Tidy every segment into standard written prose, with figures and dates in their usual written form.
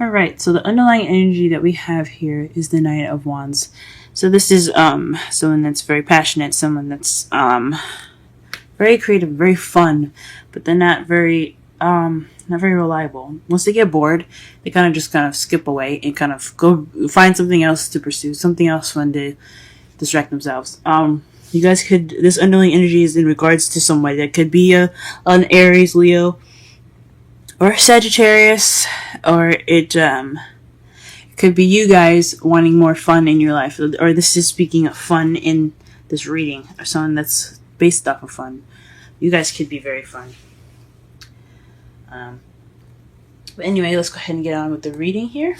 Alright, so the underlying energy that we have here is the Knight of Wands. So this is someone that's very passionate, someone that's very creative, very fun, but they're not very reliable. Once they get bored, they kind of skip away and kind of go find something else to pursue, something else fun to distract themselves. You guys could, this underlying energy is in regards to somebody that could be an Aries, Leo, or Sagittarius, or it could be you guys wanting more fun in your life, or this is speaking of fun in this reading, or someone that's based off of fun. You guys could be very fun. But anyway, let's go ahead and get on with the reading here.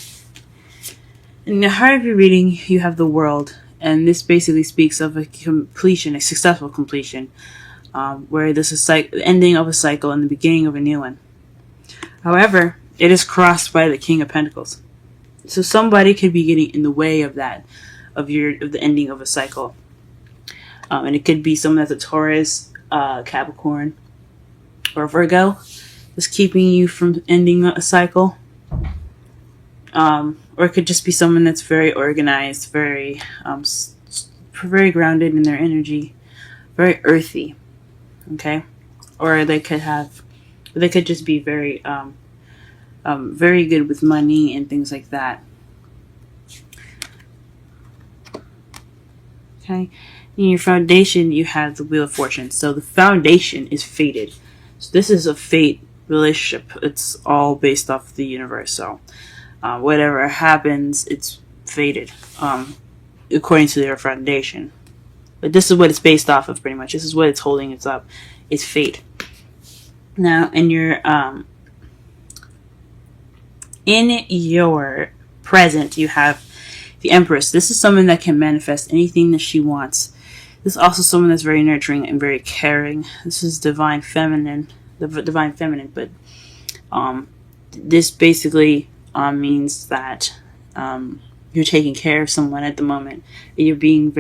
In the heart of your reading, you have the World, and this basically speaks of a completion, a successful completion, where there's the ending of a cycle and the beginning of a new one. However, it is crossed by the King of Pentacles. So somebody could be getting in the way of that, of the ending of a cycle. And it could be someone that's a Taurus, Capricorn, or Virgo that's keeping you from ending a cycle. Or it could just be someone that's very organized, very grounded in their energy, very earthy. Okay? Or they could just be very very good with money and things like that. Okay? In your foundation, you have the Wheel of Fortune. So the foundation is fated. So this is a fate relationship. It's all based off the universe. So whatever happens, it's fated, according to their foundation. But this is what it's based off of, pretty much. This is what it's holding it up. It's fate. Now, in your present, you have the Empress. This is someone that can manifest anything that she wants. This is also someone that's very nurturing and very caring. This is divine feminine, but this basically means that you're taking care of someone at the moment. You're being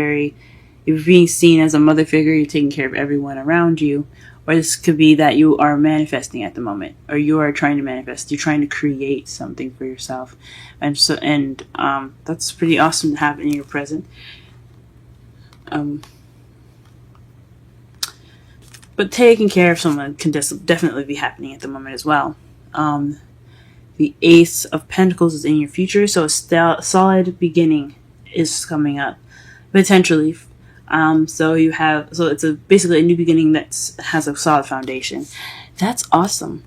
seen as a mother figure. You're taking care of everyone around you. Or this could be that you are manifesting at the moment, or you are trying to manifest. You're trying to create something for yourself, and that's pretty awesome to have in your present. But taking care of someone can definitely be happening at the moment as well. The Ace of Pentacles is in your future, so a solid beginning is coming up, potentially. So it's basically a new beginning that has a solid foundation. That's awesome.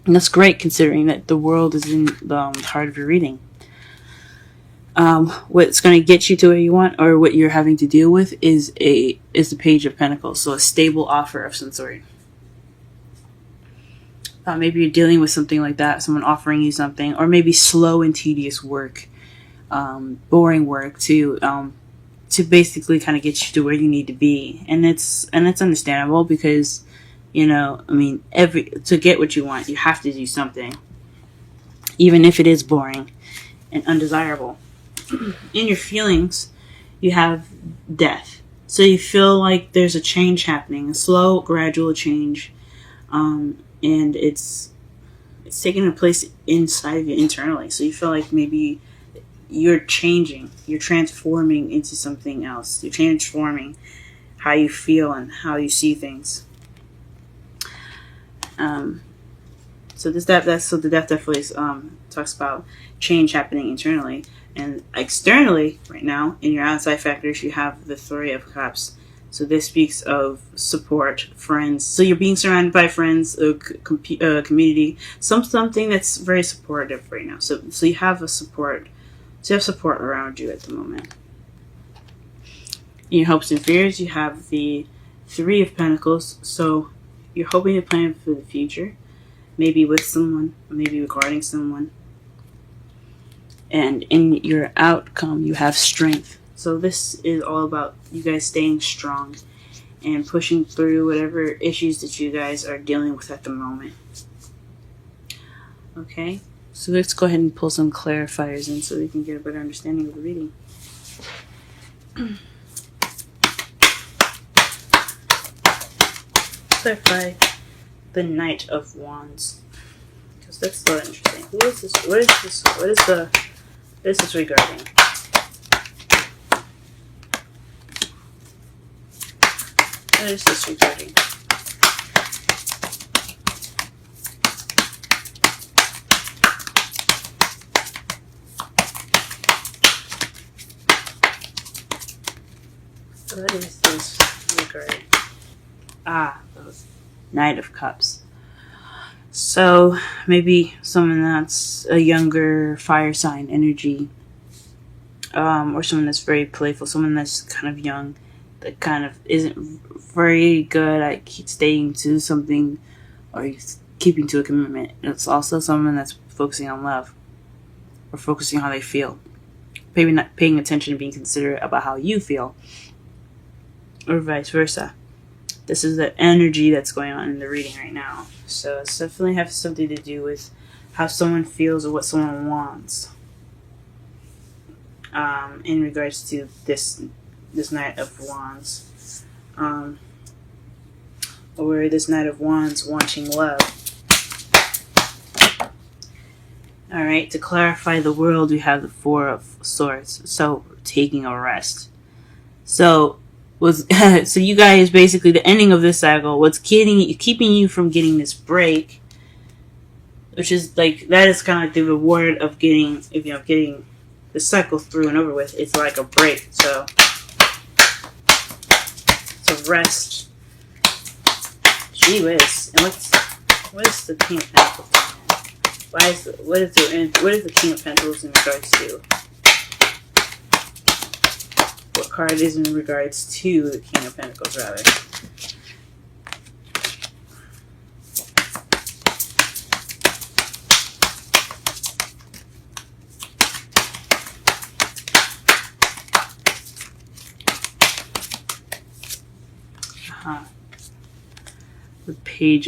And that's great, considering that the World is in the heart of your reading. What's going to get you to where you want, or what you're having to deal with, is the Page of Pentacles. So a stable offer of some sort. Maybe you're dealing with something like that, someone offering you something, or maybe slow and tedious work, boring work to basically kind of get you to where you need to be. And it's understandable, because, to get what you want, you have to do something, even if it is boring and undesirable. In your feelings, you have Death. So you feel like there's a change happening, a slow, gradual change, and it's taking a place inside of you internally. So you feel like maybe you're changing, you're transforming into something else. You're transforming how you feel and how you see things. So the Death definitely talks about change happening internally. And externally, right now, in your outside factors, you have the Three of Cups. So this speaks of support, friends. So you're being surrounded by friends, a community, something that's very supportive right now. So you have support around you at the moment. In your hopes and fears, you have the Three of Pentacles. So you're hoping to plan for the future, maybe with someone, maybe regarding someone. And in your outcome, you have Strength. So this is all about you guys staying strong and pushing through whatever issues that you guys are dealing with at the moment. Okay, so let's go ahead and pull some clarifiers in so we can get a better understanding of the reading. Clarify the Knight of Wands, because that's so interesting. Who is this? What is this? What is this regarding? What is this regarding? What is this regarding? Those Knight of Cups. So maybe someone that's a younger fire sign energy, or someone that's very playful, someone that's kind of young, that kind of isn't very good at staying to something or keeping to a commitment. It's also someone that's focusing on love or focusing on how they feel. Maybe not paying attention and being considerate about how you feel, or vice versa. This is the energy that's going on in the reading right now. So it's definitely has something to do with how someone feels or what someone wants. In regards to this Knight of Wands. Or this Knight of Wands wanting love. Alright, to clarify the world, we have the Four of Swords. So, taking a rest. So you guys, basically the ending of this cycle, what's keeping you from getting this break, which is like, that is kind of like the reward of getting the cycle through and over with. It's like a break. So it's a rest. Gee whiz. And what is the King of Pentacles? What is the King of Pentacles in regards to? What card is in regards to the King of Pentacles, rather? The Page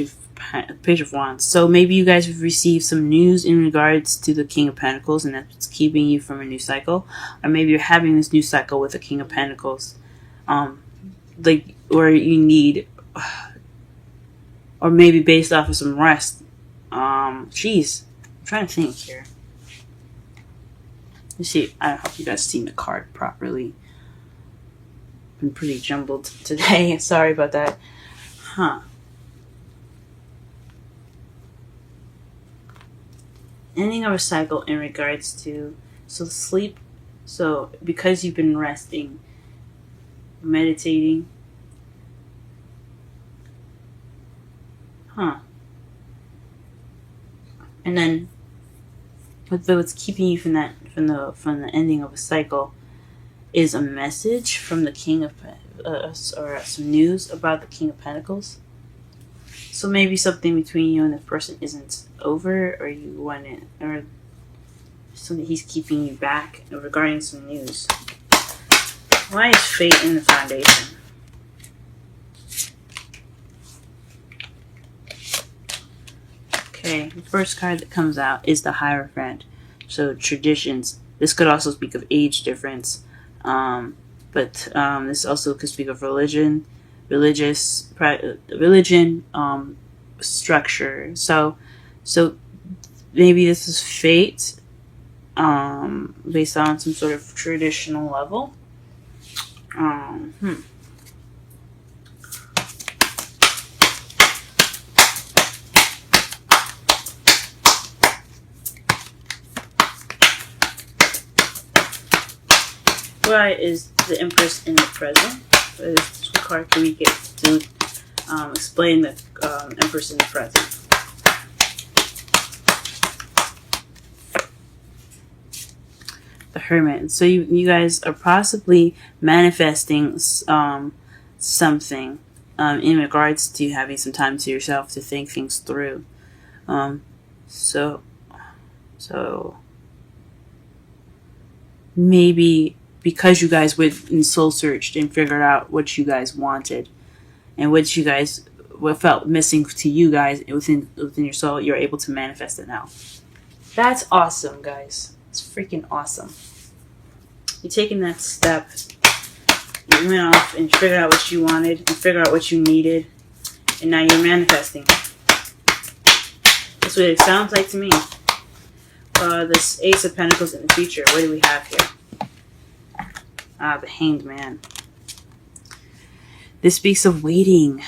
of Wands. So maybe you guys have received some news in regards to the King of Pentacles, and that's keeping you from a new cycle. Or maybe you're having this new cycle with the King of Pentacles, where you need, or maybe based off of some rest. Jeez, I'm trying to think here. Let's see. I hope you guys seen the card properly. Been pretty jumbled today. Sorry about that. Ending of a cycle in regards to sleep. So because you've been resting, meditating, and then what's keeping you from the ending of a cycle is a message from the King of or some news about the King of Pentacles. So maybe something between you and the person isn't over, or you want it, or something he's keeping you back regarding some news. Why is fate in the foundation? Okay, the first card that comes out is the Hierophant. So traditions. This could also speak of age difference, but this also could speak of religion, structure. So maybe this is fate, based on some sort of traditional level. Why is the Empress in the present? This card can we get to explain the Empress in the present? The Hermit. So you guys are possibly manifesting something in regards to having some time to yourself to think things through. So maybe because you guys went and soul searched and figured out what you guys wanted and what you guys felt missing to you guys within your soul, you're able to manifest it now. That's awesome, guys. It's freaking awesome. You're taking that step. You went off and figured out what you wanted and figured out what you needed, and now you're manifesting. That's what it sounds like to me. this Ace of Pentacles in the future. What do we have here? The Hanged Man. This speaks of waiting,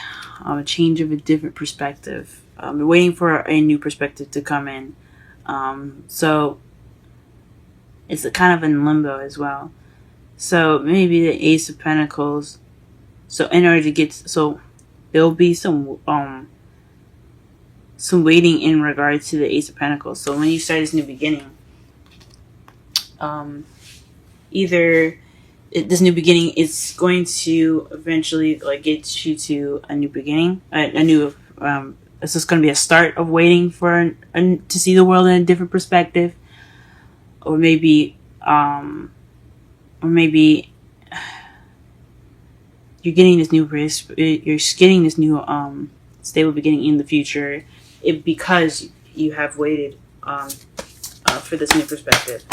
a change of a different perspective, waiting for a new perspective to come in. So it's kind of in limbo as well. So maybe the Ace of Pentacles. So in order to get, so there'll be some waiting in regards to the Ace of Pentacles. So when you start this new beginning, either this new beginning is going to eventually like get you to a new beginning, a new. It's just going to be a start of waiting for to see the world in a different perspective, or maybe you're getting this new stable beginning in the future, because you have waited for this new perspective.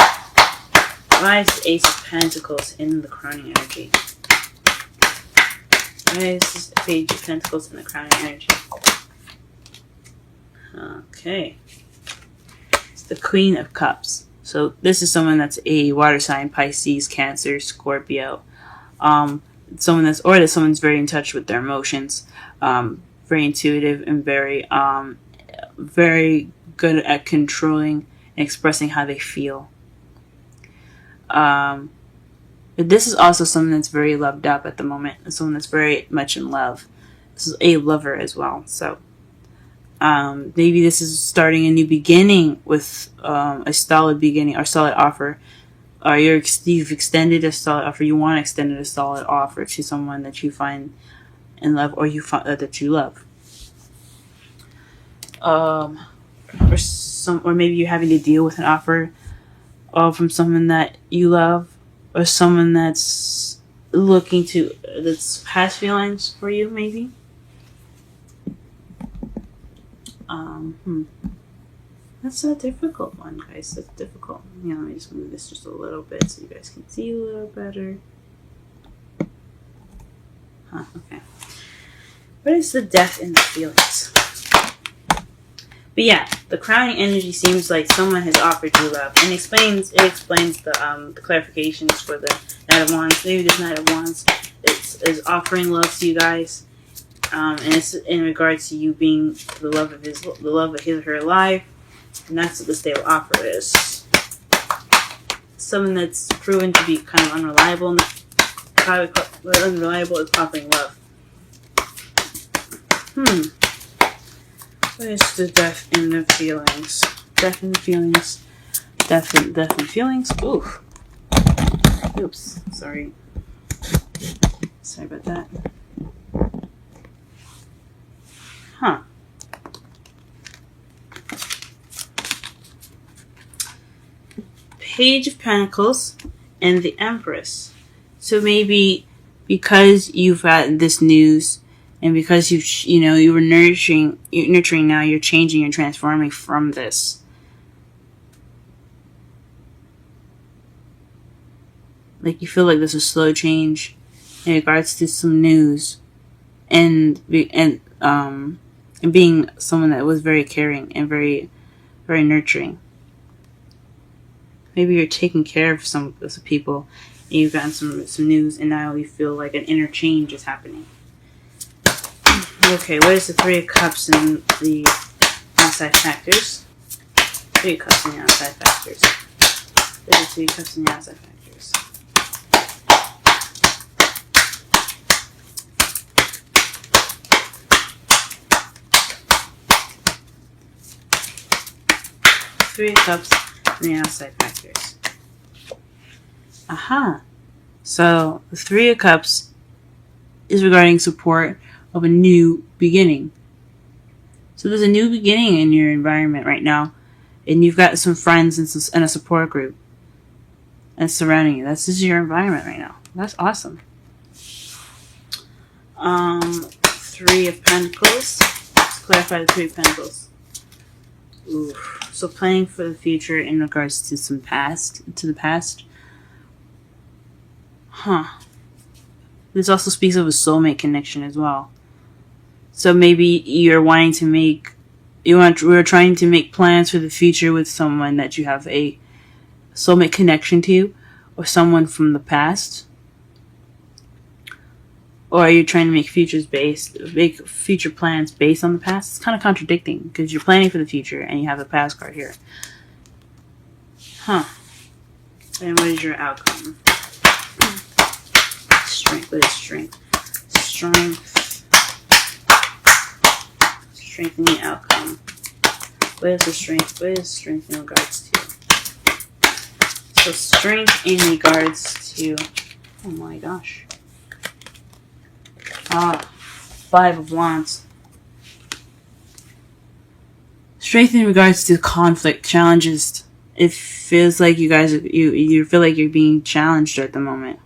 Why is the Ace of Pentacles in the crowning energy? Why is this Page of Pentacles in the crowning energy? Okay. It's the Queen of Cups. So this is someone that's a water sign, Pisces, Cancer, Scorpio. Someone's very in touch with their emotions, very intuitive, and very good at controlling and expressing how they feel. But this is also someone that's very loved up at the moment, someone that's very much in love. This is a lover as well. So maybe this is starting a new beginning with a solid beginning or solid offer. Or you've extended a solid offer. You want to extend a solid offer to someone that you find in love, or that you love. Or maybe you're having to deal with an offer from someone that you love, or someone that's that's has feelings for you, maybe. That's a difficult one, guys. That's difficult. Let me just move this just a little bit so you guys can see a little better. Okay. What is the Death in the feelings? But yeah, the crowning energy seems like someone has offered you love, and it explains the clarifications for the Knight of Wands. Maybe this Knight of Wands is offering love to you guys, and it's in regards to you being the love of his or her life, and that's what the stable offer is. Someone that's proven to be kind of unreliable, and unreliable is offering love. What is the Death in the feelings? Death in the feelings. Death in feelings. Oof. Oops. Sorry. Sorry about that. Page of Pentacles and the Empress. So maybe because you've gotten this news, and because you were nurturing now, you're changing and transforming from this. Like you feel like there's a slow change in regards to some news, and being someone that was very caring and very, very nurturing. Maybe you're taking care of some people, and you've gotten some news, and now you feel like an inner change is happening. Okay, what is the Three of Cups in the outside factors? Three of Cups in the outside factors. What is the Three of Cups in the outside factors? Three of Cups in the outside factors. So the Three of Cups is regarding support of a new beginning. So there's a new beginning in your environment right now, and you've got some friends and a support group that's surrounding you. This is your environment right now. That's awesome. Three of Pentacles. Let's clarify the Three of Pentacles. Ooh. So planning for the future in regards to the past. This also speaks of a soulmate connection as well. So maybe you're wanting to make we're trying to make plans for the future with someone that you have a soulmate connection to, or someone from the past? Or are you trying to make future plans based on the past? It's kind of contradicting because you're planning for the future and you have the past card here. Huh. And what is your outcome? Strength. What is strength? Strength. Strength in the outcome. What is the strength? What is strength in regards to? So strength in regards to... Oh my gosh. 5 of Wands. Strength in regards to conflict, challenges. It feels like you guys, you feel like you're being challenged at the moment.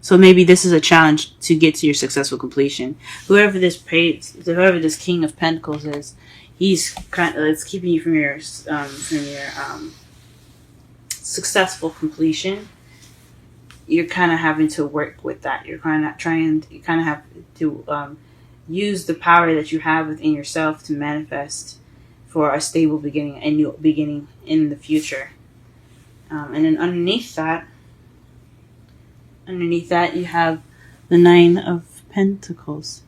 So maybe this is a challenge to get to your successful completion. Whoever this King of Pentacles is, he's it's keeping you from your successful completion. You're kind of having to work with that. You kind of have to use the power that you have within yourself to manifest for a stable beginning, a new beginning in the future. And then underneath that, you have the 9 of Pentacles.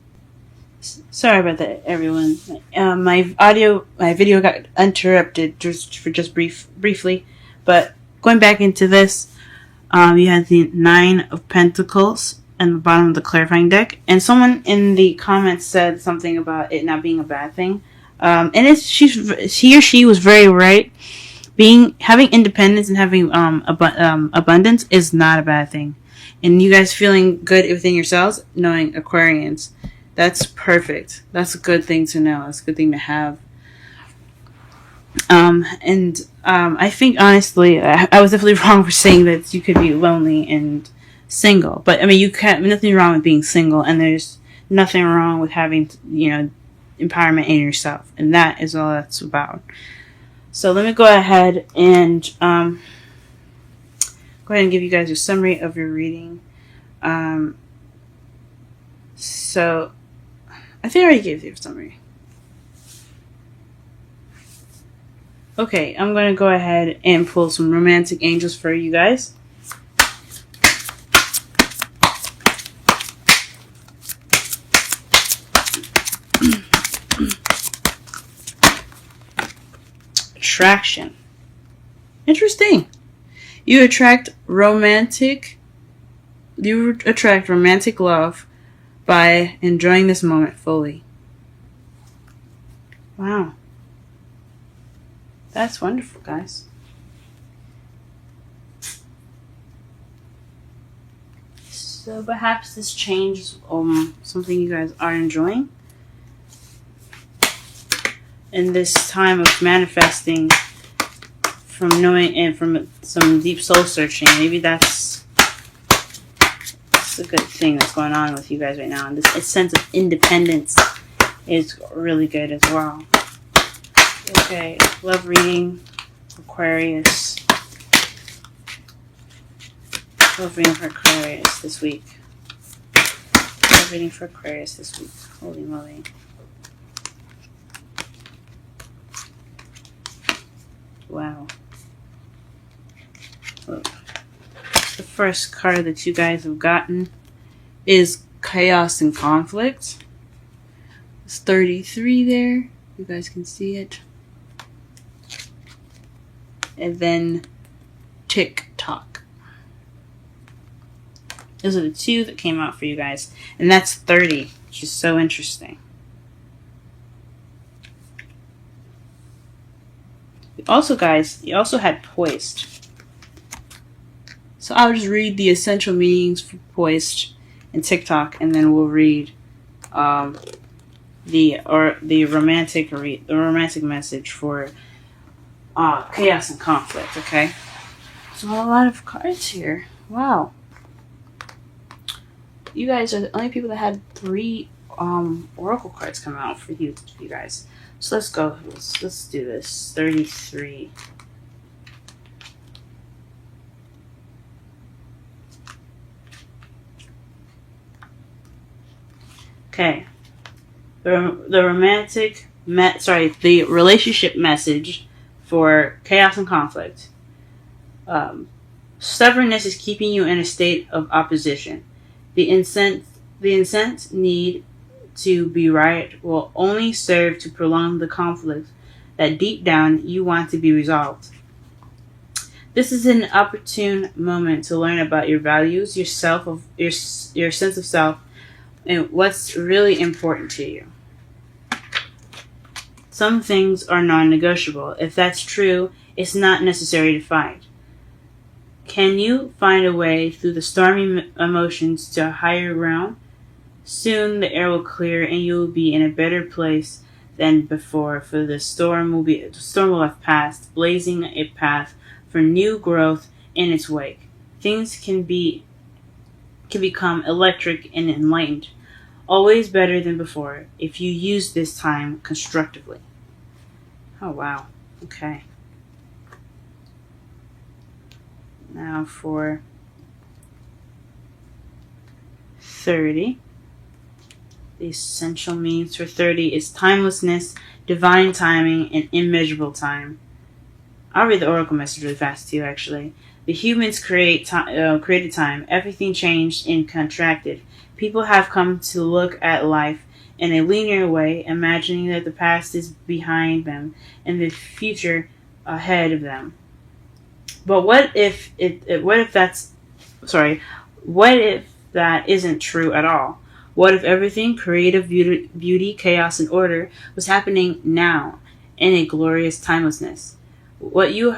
Sorry about that, everyone. My video got interrupted just briefly, but going back into this. You had the 9 of Pentacles at the bottom of the clarifying deck, and someone in the comments said something about it not being a bad thing. And he or she was very right. Having independence and having abundance is not a bad thing, and you guys feeling good within yourselves, knowing Aquarians, that's perfect. That's a good thing to know. That's a good thing to have. I think honestly, I was definitely wrong for saying that you could be lonely and single. But I mean, nothing wrong with being single, and there's nothing wrong with having, empowerment in yourself, and that is all that's about. So let me go ahead and give you guys a summary of your reading. So I think I already gave you a summary. Okay, I'm going to go ahead and pull some romantic angels for you guys. Attraction. Interesting. You attract romantic love by enjoying this moment fully. Wow. That's wonderful, guys. So perhaps this changes something you guys are enjoying. In this time of manifesting from knowing and from some deep soul searching, maybe that's a good thing that's going on with you guys right now. And this sense of independence is really good as well. Okay, love reading, Aquarius. Love reading for Aquarius this week. Love reading for Aquarius this week. Holy moly. Wow. Look. The first card that you guys have gotten is Chaos and Conflict. It's 33 there. You guys can see it. And then TikTok. Those are the two that came out for you guys. And that's 30, which is so interesting. Also, guys, you also had Poised. So I'll just read the essential meanings for Poised and TikTok, and then we'll read the romantic message for Chaos and Conflict. Okay, so a lot of cards here. Wow, you guys are the only people that had 3 oracle cards come out for you guys. So let's go. Let's do this. 33. Okay. The romantic the relationship message for chaos and conflict. Stubbornness is keeping you in a state of opposition. The incensed need to be right will only serve to prolong the conflict that deep down you want to be resolved. This is an opportune moment to learn about your values, your sense of self, and what's really important to you. Some things are non-negotiable. If that's true, it's not necessary to fight. Can you find a way through the stormy emotions to a higher ground? Soon the air will clear and you will be in a better place than before, for the storm will have passed, blazing a path for new growth in its wake. Things can become electric and enlightened, always better than before, if you use this time constructively. Oh wow. Okay. Now for 30. The essential means for 30 is timelessness, divine timing, and immeasurable time. I'll read the oracle message really fast too, actually. The humans created time. Everything changed and contracted. People have come to look at life in a linear way, imagining that the past is behind them and the future ahead of them. But what if that isn't true at all? What if everything, creative beauty, chaos, and order, was happening now in a glorious timelessness? You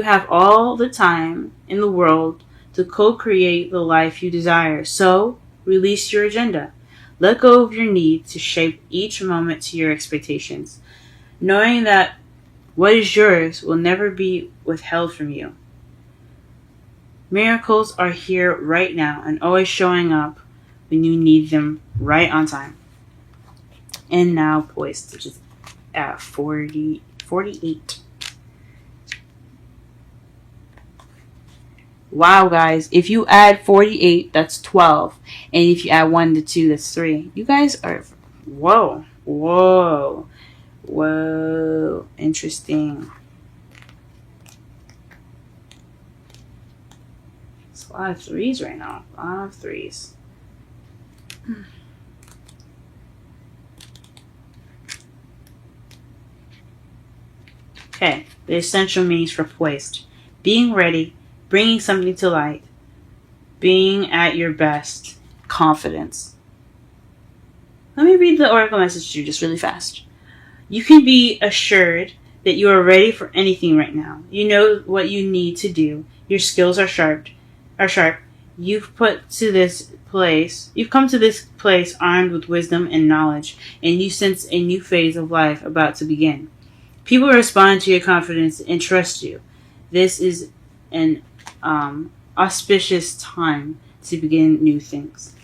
have all the time in the world to co-create the life you desire. So, release your agenda. Let go of your need to shape each moment to your expectations, knowing that what is yours will never be withheld from you. Miracles are here right now and always showing up when you need them, right on time. And now poised, which is at 48. Wow, guys, if you add 48, that's 12. And if you add 1 to 2, that's 3. You guys are, whoa, interesting. It's a lot of 3s right now. A lot of 3s. Okay, the essential meanings for poised. Being ready, bringing something to light, being at your best, confidence. Let me read the oracle message to you just really fast. You can be assured that you are ready for anything right now. You know what you need to do. Your skills are sharp. You've come to this place armed with wisdom and knowledge, and you sense a new phase of life about to begin. People respond to your confidence and trust you. This is an auspicious time to begin new things.